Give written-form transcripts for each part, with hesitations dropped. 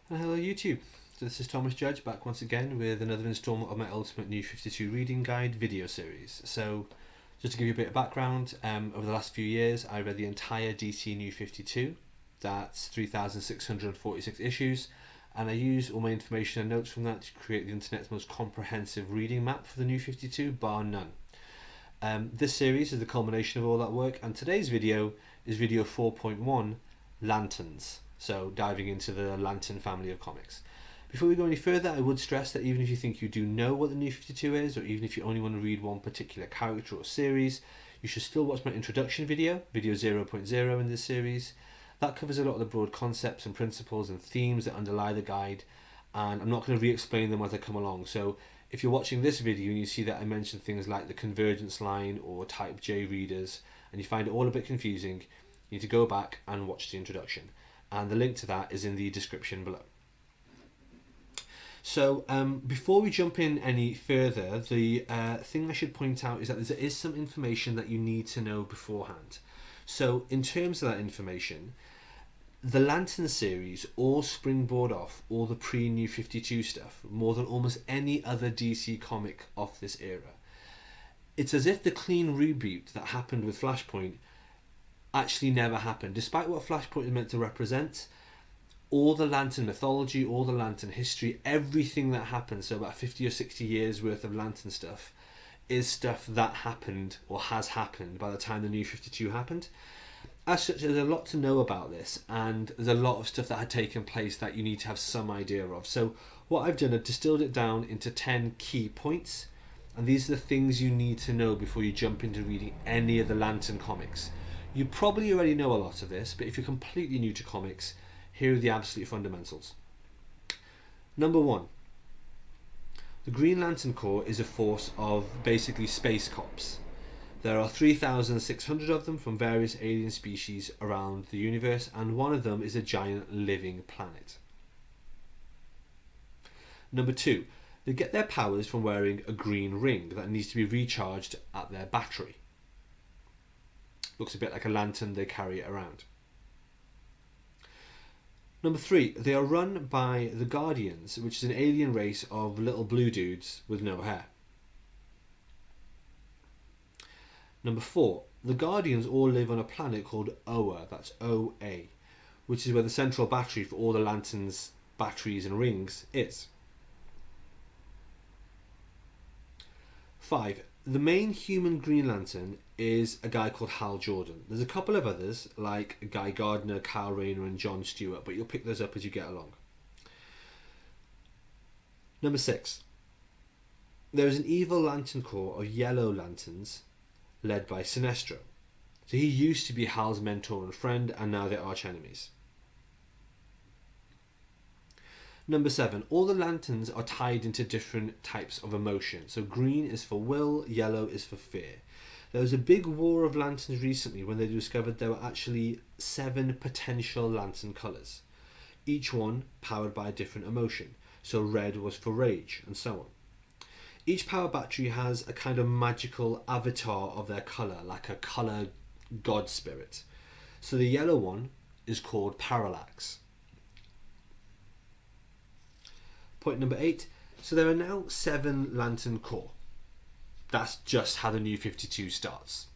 And hello YouTube. So this is Thomas Judge back once again with another instalment of my Ultimate New 52 Reading Guide video series. So just to give you a bit of background, over the last few years I read the entire DC New 52, that's 3,646 issues, and I used all my information and notes from that to create the internet's most comprehensive reading map for the New 52, bar none. This series is the culmination of all that work, and today's video is video 4.1, Lanterns. So diving into the Lantern family of comics. Before we go any further, I would stress that even if you think you do know what the New 52 is, or even if you only want to read one particular character or series, you should still watch my introduction video, video 0.0 in this series. That covers a lot of the broad concepts and principles and themes that underlie the guide, and I'm not going to re-explain them as I come along. So if you're watching this video and you see that I mention things like the convergence line or type J readers, and you find it all a bit confusing, you need to go back and watch the introduction. And the link to that is in the description below. So before we jump in any further, the thing I should point out is that there is some information that you need to know beforehand. So in terms of that information, the Lantern series all springboard off all the pre-New 52 stuff, more than almost any other DC comic of this era. It's as if the clean reboot that happened with Flashpoint actually never happened. Despite what Flashpoint is meant to represent, all the Lantern mythology, all the Lantern history, everything that happened, so about 50 or 60 years worth of Lantern stuff, is stuff that happened or has happened by the time the New 52 happened. As such, there's a lot to know about this, and there's a lot of stuff that had taken place that you need to have some idea of. So what I've done, I've distilled it down into 10 key points, and these are the things you need to know before you jump into reading any of the Lantern comics. You probably already know a lot of this, but if you're completely new to comics, here are the absolute fundamentals. Number 1. The Green Lantern Corps is a force of basically space cops. There are 3,600 of them from various alien species around the universe, and one of them is a giant living planet. Number 2. They get their powers from wearing a green ring that needs to be recharged at their battery. Looks a bit like a lantern, they carry it around. Number 3, they are run by the Guardians, which is an alien race of little blue dudes with no hair. Number 4, the Guardians all live on a planet called Oa, that's O-A, which is where the central battery for all the lanterns, batteries and rings is. 5, the main human Green Lantern is a guy called Hal Jordan. There's a couple of others like Guy Gardner, Kyle Rayner and John Stewart, but you'll pick those up as you get along. Number 6. There is an evil Lantern Corps of yellow lanterns led by Sinestro. So he used to be Hal's mentor and friend, and now they're arch enemies. Number 7. All the lanterns are tied into different types of emotion. So green is for will, yellow is for fear. There was a big war of lanterns recently when they discovered there were actually 7 potential lantern colours, each one powered by a different emotion. So red was for rage, and so on. Each power battery has a kind of magical avatar of their colour, like a colour god spirit. So the yellow one is called Parallax. Point number 8. So there are now 7 Lantern Corps. That's just how the New 52 starts.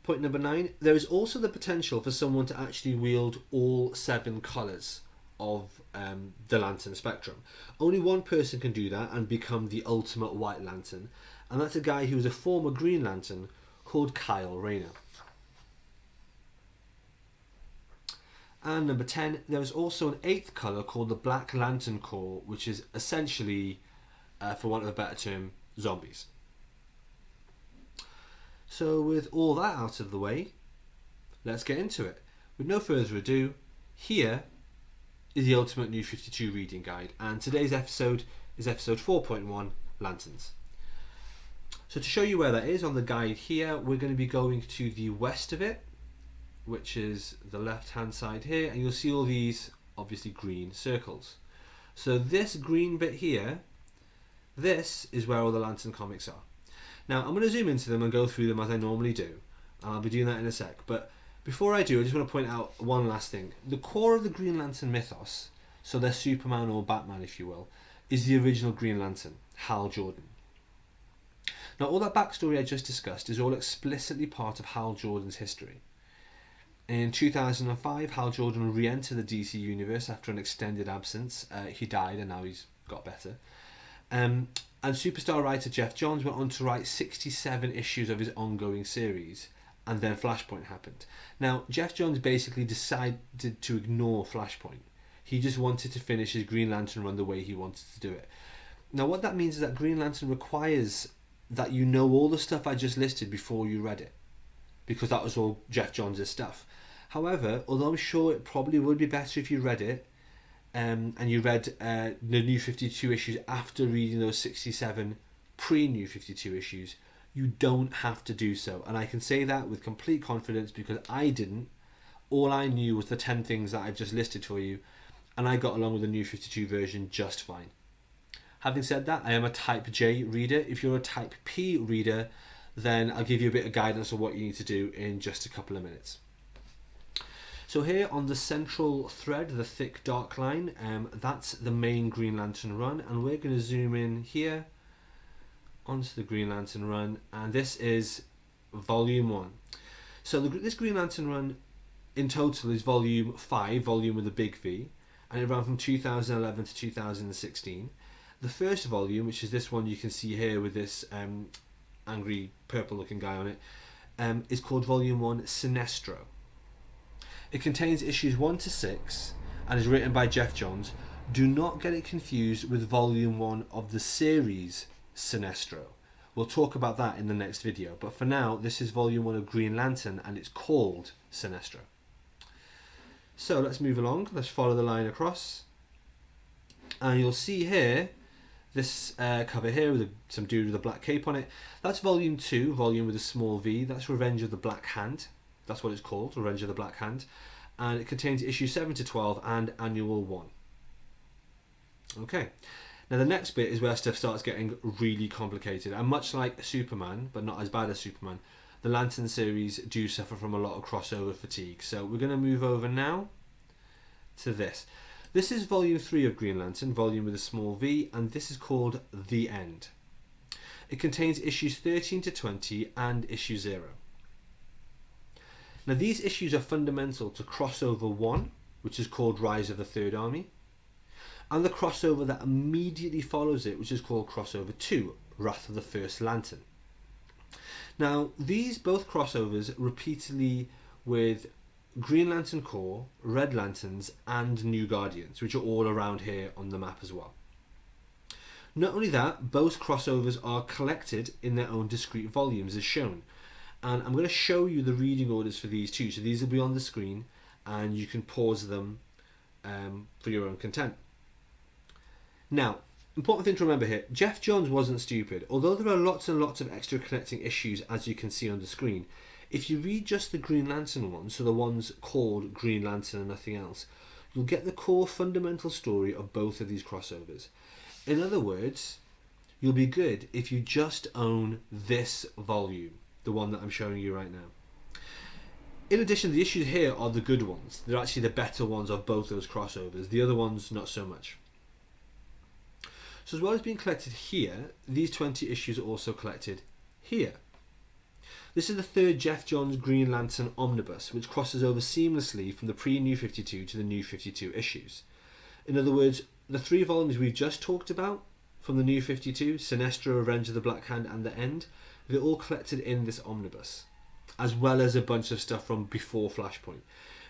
Point number 9. There is also the potential for someone to actually wield all 7 colours of the Lantern spectrum. Only one person can do that and become the ultimate White Lantern, and that's a guy who was a former Green Lantern called Kyle Rayner. And number 10, there is also an 8th colour called the Black Lantern Corps, which is essentially, for want of a better term, zombies. So with all that out of the way, let's get into it. With no further ado, here is the Ultimate New 52 Reading Guide, and today's episode is episode 4.1, Lanterns. So to show you where that is on the guide here, we're going to be going to the west of it, which is the left hand side here, and you'll see all these obviously green circles. So this green bit here, this is where all the Lantern comics are. Now I'm going to zoom into them and go through them as I normally do, and I'll be doing that in a sec, but Before I do, I just want to point out one last thing. The core of the Green Lantern mythos, so they're Superman or Batman if you will, is the original Green Lantern, Hal Jordan. Now all that backstory I just discussed is all explicitly part of Hal Jordan's history. In 2005, Hal Jordan re-entered the DC universe after an extended absence. He died and now he's got better. And superstar writer Jeff Johns went on to write 67 issues of his ongoing series, and then Flashpoint happened. Now, Jeff Johns basically decided to ignore Flashpoint. He just wanted to finish his Green Lantern run the way he wanted to do it. Now, what that means is that Green Lantern requires that you know all the stuff I just listed before you read it, because that was all Jeff Johns' stuff. However, although I'm sure it probably would be better if you read it, and you read the New 52 issues after reading those 67 pre-New 52 issues, you don't have to do so. And I can say that with complete confidence because I didn't. All I knew was the 10 things that I've just listed for you, and I got along with the New 52 version just fine. Having said that, I am a Type J reader. If you're a Type P reader, then I'll give you a bit of guidance on what you need to do in just a couple of minutes. So here on the central thread, the thick dark line, that's the main Green Lantern run, and we're going to zoom in here onto the Green Lantern run, and this is volume 1. So this Green Lantern run in total is volume 5, volume with a big V, and it ran from 2011 to 2016. The first volume, which is this one you can see here with this angry purple looking guy on it, is called volume 1 Sinestro. It contains issues 1 to 6 and is written by Jeff Johns. Do not get it confused with volume 1 of the series Sinestro. We'll talk about that in the next video, but for now this is volume 1 of Green Lantern and it's called Sinestro. So let's move along, let's follow the line across, and you'll see here this cover here with some dude with a black cape on it. That's volume 2, volume with a small V. That's Revenge of the Black Hand. That's what it's called, Revenge of the Black Hand. And it contains issues 7 to 12 and annual 1. Okay, now the next bit is where stuff starts getting really complicated. And much like Superman, but not as bad as Superman, the Lantern series do suffer from a lot of crossover fatigue. So we're going to move over now to this. This is volume 3 of Green Lantern, volume with a small V, and this is called The End. It contains issues 13 to 20 and issue 0. Now these issues are fundamental to crossover 1, which is called Rise of the Third Army, and the crossover that immediately follows it, which is called crossover 2, Wrath of the First Lantern. Now these both crossovers repeatedly with Green Lantern Corps, Red Lanterns and New Guardians, which are all around here on the map as well. Not only that, both crossovers are collected in their own discrete volumes as shown. And I'm going to show you the reading orders for these two. So these will be on the screen and you can pause them for your own content. Now, important thing to remember here, Jeff Johns wasn't stupid. Although there are lots and lots of extra connecting issues as you can see on the screen, if you read just the Green Lantern ones, so the ones called Green Lantern and nothing else, you'll get the core fundamental story of both of these crossovers. In other words, you'll be good if you just own this volume, the one that I'm showing you right now. In addition, the issues here are the good ones. They're actually the better ones of both those crossovers. The other ones, not so much. So as well as being collected here, these 20 issues are also collected here. This is the third Jeff Johns Green Lantern omnibus, which crosses over seamlessly from the pre-New 52 to the New 52 issues. In other words, the 3 volumes we've just talked about from the New 52, Sinestro, Revenge of the Black Hand and The End, they're all collected in this omnibus, as well as a bunch of stuff from before Flashpoint.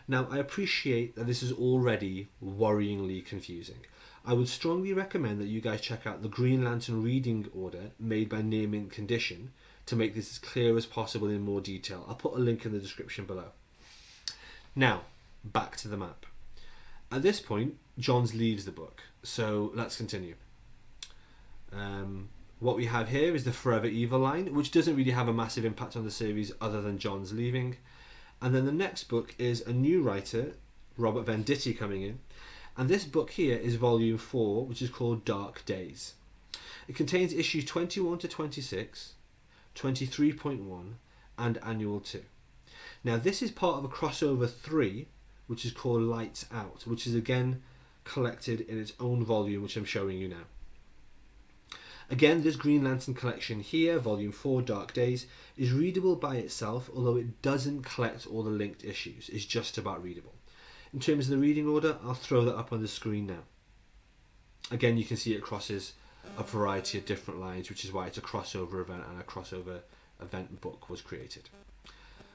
Now, I appreciate that this is already worryingly confusing. I would strongly recommend that you guys check out the Green Lantern reading order made by Near Mint Condition to make this as clear as possible in more detail. I'll put a link in the description below. Now, back to the map. At this point, Johns leaves the book, so let's continue. What we have here is the Forever Evil line, which doesn't really have a massive impact on the series other than Johns leaving. And then the next book is a new writer, Robert Venditti, coming in. And this book here is volume 4, which is called Dark Days. It contains issues 21 to 26, 23.1 and annual 2. Now this is part of a crossover 3, which is called Lights Out, which is again collected in its own volume, which I'm showing you now. Again, this Green Lantern collection here, volume 4, Dark Days, is readable by itself, although it doesn't collect all the linked issues. It's just about readable. In terms of the reading order, I'll throw that up on the screen now. Again, you can see it crosses a variety of different lines, which is why it's a crossover event, and a crossover event book was created.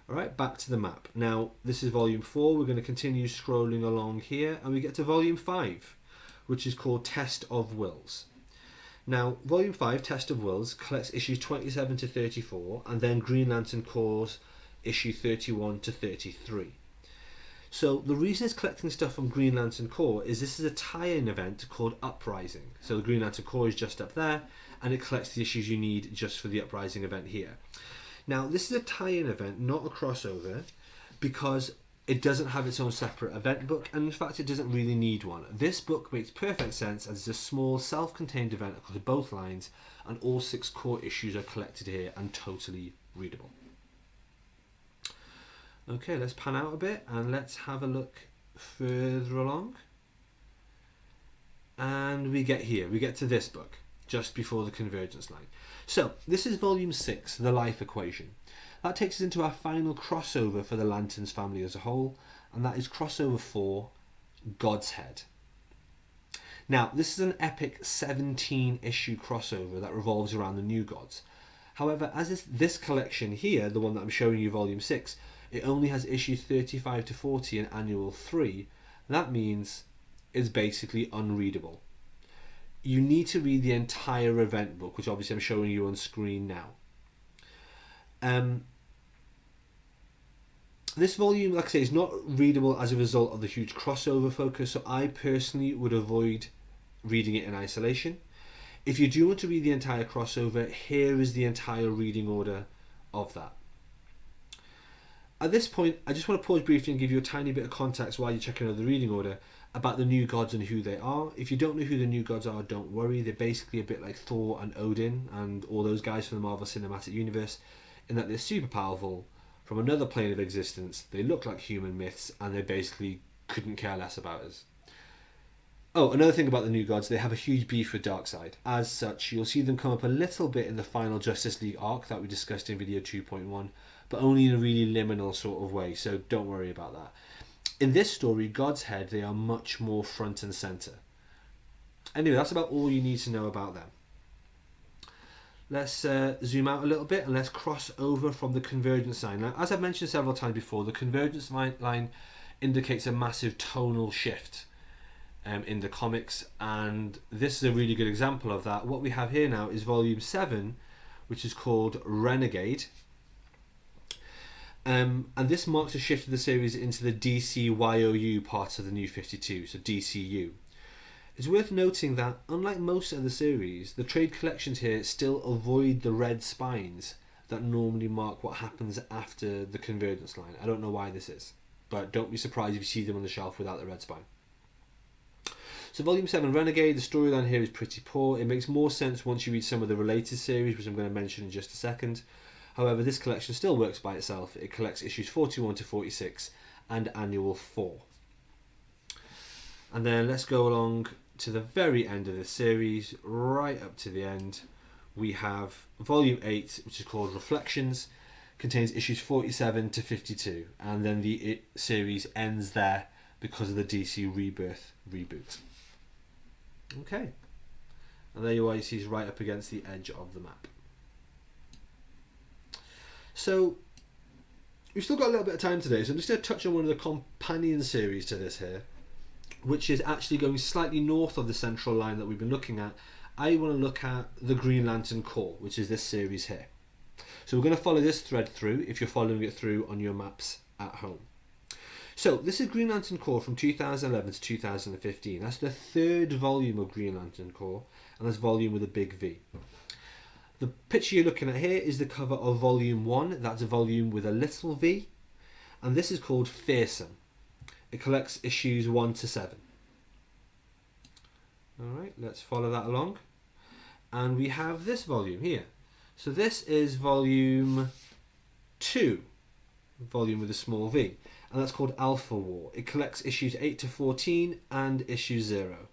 Alright, back to the map. Now, this is volume 4. We're going to continue scrolling along here, and we get to volume 5, which is called Test of Wills. Now, volume 5, Test of Wills, collects issues 27 to 34, and then Green Lantern Corps issue 31 to 33. So the reason it's collecting stuff from Green Lantern Corps is this is a tie-in event called Uprising. So the Green Lantern Corps is just up there, and it collects the issues you need just for the Uprising event here. Now, this is a tie-in event, not a crossover, because it doesn't have its own separate event book, and in fact it doesn't really need one. This book makes perfect sense as it's a small self-contained event across both lines, and all 6 core issues are collected here and totally readable. Okay, let's pan out a bit and let's have a look further along. And we get here, we get to this book, just before the convergence line. So, this is volume 6, The Life Equation. That takes us into our final crossover for the Lanterns family as a whole, and that is crossover 4, Godshead. Now, this is an epic 17-issue crossover that revolves around the New Gods. However, as is this collection here, the one that I'm showing you, volume 6, it only has issues 35 to 40 and annual 3. That means it's basically unreadable. You need to read the entire event book, which obviously I'm showing you on screen now. This volume, like I say, is not readable as a result of the huge crossover focus, so I personally would avoid reading it in isolation. If you do want to read the entire crossover, here is the entire reading order of that. At this point, I just want to pause briefly and give you a tiny bit of context while you're checking out the reading order about the New Gods and who they are. If you don't know who the New Gods are, don't worry. They're basically a bit like Thor and Odin and all those guys from the Marvel Cinematic Universe, in that they're super powerful from another plane of existence. They look like human myths, and they basically couldn't care less about us. Oh, another thing about the New Gods, they have a huge beef with Darkseid. As such, you'll see them come up a little bit in the final Justice League arc that we discussed in video 2.1, but only in a really liminal sort of way, so don't worry about that. In this story, Godshead, they are much more front and centre. Anyway, that's about all you need to know about them. Let's zoom out a little bit and let's cross over from the convergence line. Now, as I've mentioned several times before, the convergence line indicates a massive tonal shift in the comics, and this is a really good example of that. What we have here now is volume 7, which is called Renegade. And this marks a shift of the series into the DCYOU part of the New 52, so DCU. It's worth noting that, unlike most of the series, the trade collections here still avoid the red spines that normally mark what happens after the convergence line. I don't know why this is, but don't be surprised if you see them on the shelf without the red spine. So volume 7, Renegade, the storyline here is pretty poor. It makes more sense once you read some of the related series, which I'm going to mention in just a second. However, this collection still works by itself. It collects issues 41 to 46 and annual 4. And then let's go along to the very end of this series, right up to the end. We have volume 8, which is called Reflections, contains issues 47 to 52, and then the series ends there because of the DC Rebirth reboot. Okay, and there you are, you see it's right up against the edge of the map. So we've still got a little bit of time today, so I'm just going to touch on one of the companion series to this here, which is actually going slightly north of the central line that we've been looking at. I want to look at the Green Lantern Corps, which is this series here. So we're going to follow this thread through if you're following it through on your maps at home. So this is Green Lantern Corps from 2011 to 2015. That's the 3rd volume of Green Lantern Corps, and that's volume with a big V. The picture you're looking at here is the cover of volume 1. That's a volume with a little V, and this is called Fearsome. It collects issues 1 to 7. Alright, let's follow that along. And we have this volume here. So this is volume 2. volume with a small v, and that's called Alpha War. It collects issues 8 to 14 and issue 0.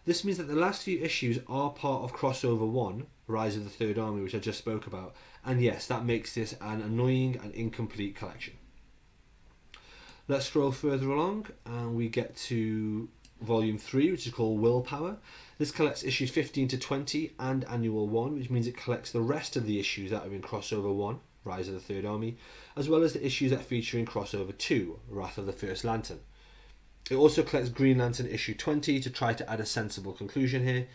This means that the last few issues are part of crossover 1, Rise of the Third Army, which I just spoke about, and yes, that makes this an annoying and incomplete collection. Let's scroll further along and we get to volume 3, which is called Willpower. This collects issues 15 to 20 and annual 1, which means it collects the rest of the issues that are in crossover 1, Rise of the Third Army, as well as the issues that feature in crossover 2, Wrath of the First Lantern. It also collects Green Lantern issue 20 to try to add a sensible conclusion here,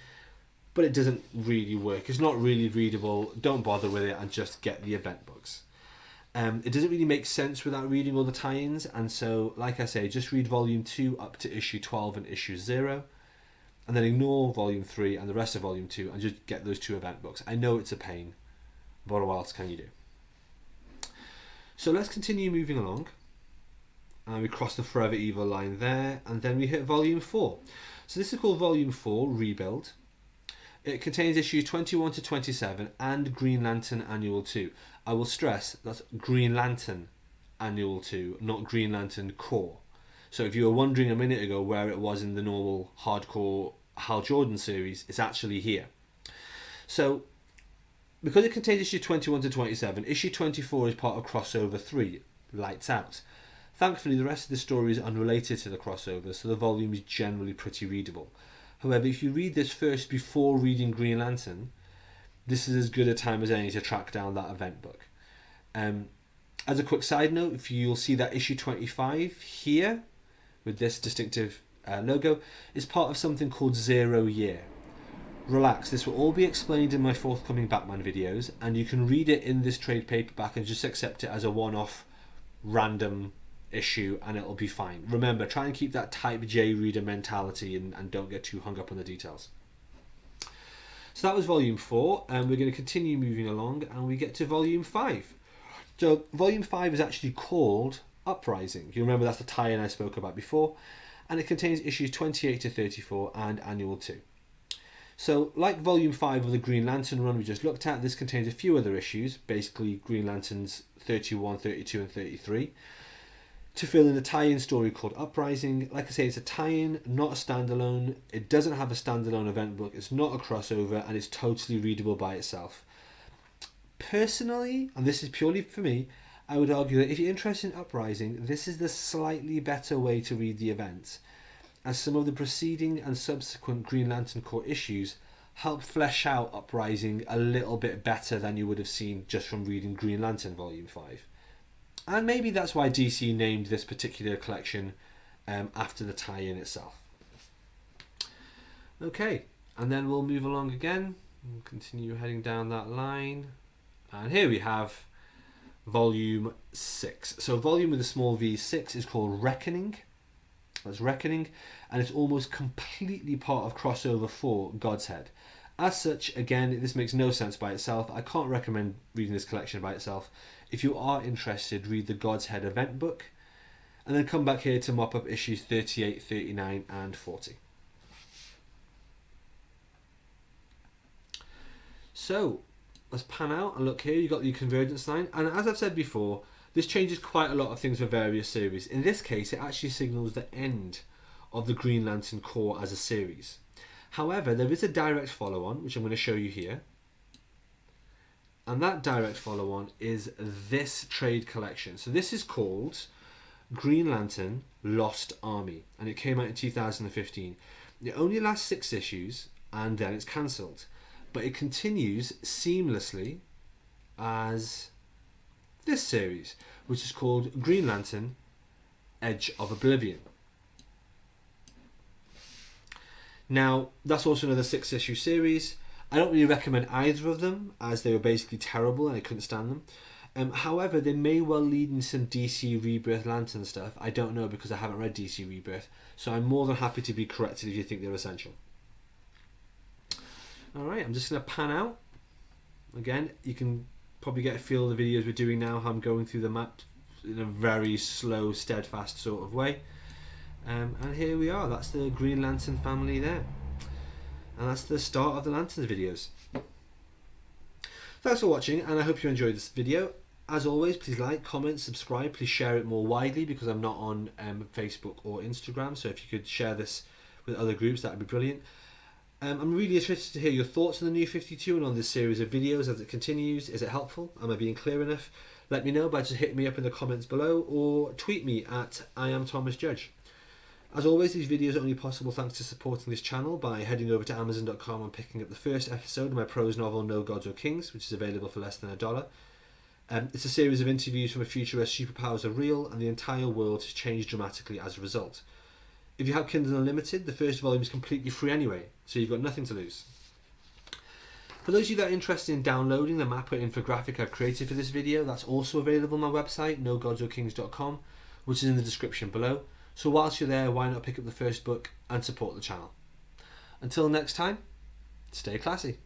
but it doesn't really work. It's not really readable. Don't bother with it and just get the event books. It doesn't really make sense without reading all the tie-ins, and so, like I say, just read volume 2 up to issue 12 and issue 0, and then ignore volume 3 and the rest of volume 2 and just get those 2 event books. I know it's a pain, but what else can you do? So let's continue moving along. And we cross the Forever Evil line there, and then we hit volume 4. So this is called volume 4, Rebuild. It contains issues 21 to 27 and Green Lantern Annual 2. I will stress that's Green Lantern Annual 2, not Green Lantern Core. So if you were wondering a minute ago where it was in the normal hardcore Hal Jordan series, it's actually here. So because it contains issue 21 to 27, issue 24 is part of crossover 3, Lights Out. Thankfully, the rest of the story is unrelated to the crossover, so the volume is generally pretty readable. However, if you read this first before reading Green Lantern, this is as good a time as any to track down that event book. As a quick side note, if you'll see that issue 25 here, with this distinctive logo, is part of something called 0 Year. Relax, this will all be explained in my forthcoming Batman videos, and you can read it in this trade paperback and just accept it as a one-off random issue and it'll be fine. Remember, try and keep that type J reader mentality and don't get too hung up on the details. So that was volume 4, and we're going to continue moving along and we get to volume 5. So volume 5 is actually called Uprising. You remember that's the tie-in I spoke about before, and it contains issues 28 to 34 and annual 2. So like volume 5 of the Green Lantern run we just looked at, this contains a few other issues, basically Green Lanterns 31, 32 and 33, to fill in the tie-in story called Uprising. Like I say, it's a tie-in, not a standalone. It doesn't have a standalone event book, it's not a crossover, and it's totally readable by itself. Personally, and this is purely for me, I would argue that if you're interested in Uprising, this is the slightly better way to read the event, as some of the preceding and subsequent Green Lantern Corps issues help flesh out Uprising a little bit better than you would have seen just from reading Green Lantern Volume 5. And maybe that's why DC named this particular collection after the tie-in itself. Okay, and then we'll move along again. We'll continue heading down that line. And here we have volume 6. So volume with a small v6 is called Reckoning. That's Reckoning, and it's almost completely part of crossover 4, Godshead. As such, again, this makes no sense by itself. I can't recommend reading this collection by itself. If you are interested, read the Godshead event book, and then come back here to mop up issues 38, 39 and 40. So let's pan out and look here. You've got the convergence line, and as I've said before, this changes quite a lot of things for various series. In this case, it actually signals the end of the Green Lantern Corps as a series. However, there is a direct follow-on, which I'm going to show you here. And that direct follow-on is this trade collection. So this is called Green Lantern Lost Army, and it came out in 2015. It only lasts 6 issues, and then it's cancelled. But it continues seamlessly as this series, which is called Green Lantern Edge of Oblivion. Now, that's also another 6-issue series. I don't really recommend either of them, as they were basically terrible and I couldn't stand them. However, they may well lead in some DC Rebirth Lantern stuff. I don't know, because I haven't read DC Rebirth, so I'm more than happy to be corrected if you think they're essential. Alright, I'm just going to pan out. Again, you can probably get a feel of the videos we're doing now, how I'm going through the map in a very slow, steadfast sort of way. And here we are, that's the Green Lantern family there. And that's the start of the Lanterns videos. Thanks for watching, and I hope you enjoyed this video. As always, please like, comment, subscribe. Please share it more widely because I'm not on Facebook or Instagram. So if you could share this with other groups, that would be brilliant. I'm really interested to hear your thoughts on the New 52 and on this series of videos as it continues. Is it helpful? Am I being clear enough? Let me know by just hitting me up in the comments below or tweet me at @IamThomasJudge. As always, these videos are only possible thanks to supporting this channel by heading over to Amazon.com and picking up the first episode of my prose novel No Gods or Kings, which is available for less than $1. It's a series of interviews from a future where superpowers are real and the entire world has changed dramatically as a result. If you have Kindle Unlimited, the first volume is completely free anyway, so you've got nothing to lose. For those of you that are interested in downloading the map or infographic I've created for this video, that's also available on my website, nogodsorkings.com, which is in the description below. So whilst you're there, why not pick up the first book and support the channel? Until next time, stay classy.